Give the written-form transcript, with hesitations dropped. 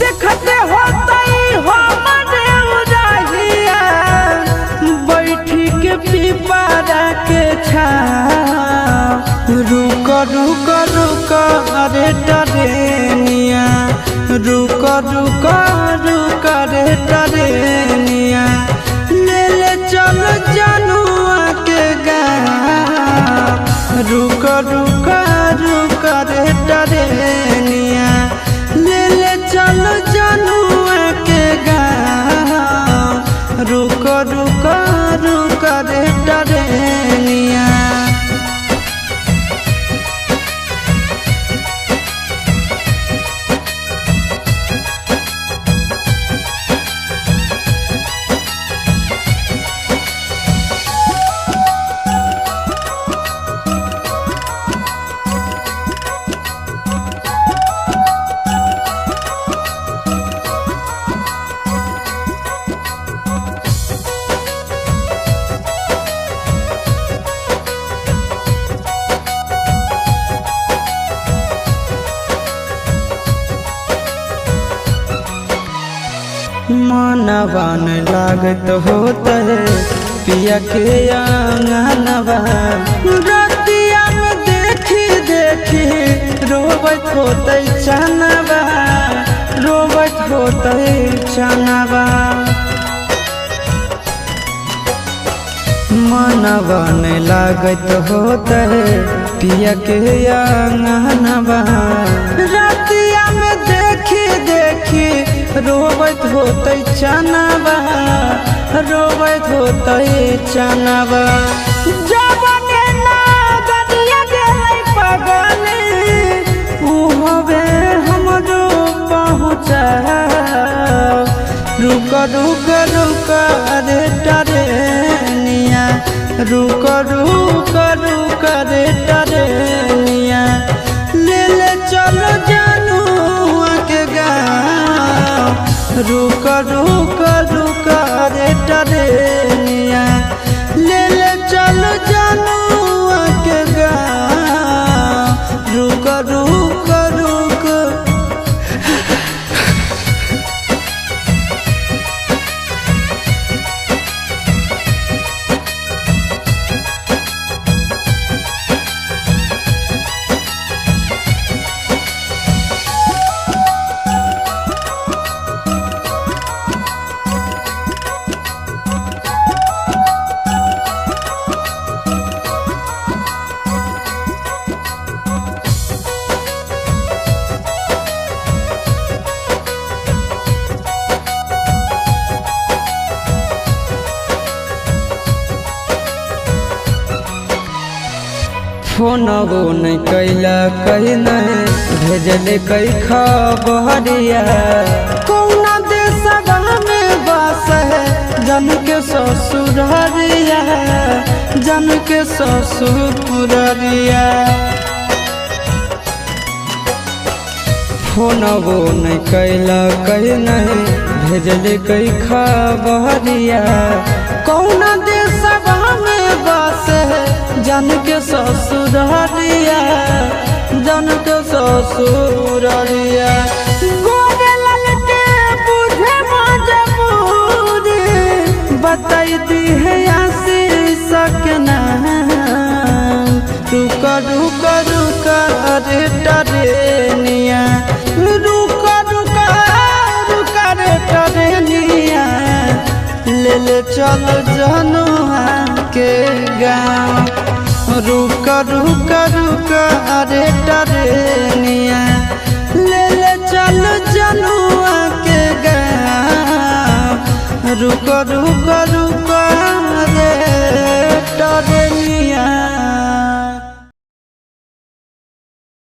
देखते होते हमारे उदाहिया बैठी के पीपरा के छाँव। रुक रुक रुक रे टरेनिया, रुक रुक रुक रे टरेनिया, ले ले चल जनुआ के गाँव। रुक रुक रुक रे टरेनिया, ले ले चल जनुआ के गाँव। रुक रुक रुक रे टरेनिया। मनवा न लागत होता है पिया के आंगनवा। रतिया में देखी देखी रोबत होते चनवा, रोबत होते चनवा। मनवा न लागत होता है पिया के आंगनवा। रतिया में देखी देखी रोबत होते चनवा, रोबत होते चनवा। जबने ना गदिया गेलै पगले, उहबे हमरो पहुँचा। रुक रुक रुक रे टरेनिया, रुक रुक रुक रे टरेनिया, ले ले चलो जनुआ के गाँव। रुक रुक रुक रे टरेनिया, ले ले चलो जनुआ के गाँव। रुक रुक रुक। फोनवो नहीं कैला कहीं नहीं भेजले कई खबरिया। कौना देशवा में बस है जन के ससुररिया, जन के ससुररिया। फोनवो नहीं कैला कहीं नहीं भेजले कई खबरिया। कौना देशवा में बस है जन के ससुररिया, जन के ससुररिया। गोरे ललके बुझे मजबूरी, बताई दी है आशीष के नाम। रुक रुक रुक रे टरेनिया, रुक रुक रुक रे टरेनिया, ले ले चल जनुआ के गाँव। रुक रुक रुक रे टरेनिया, ले ले चल जनुआ के गाँव। रुक रुक रुक।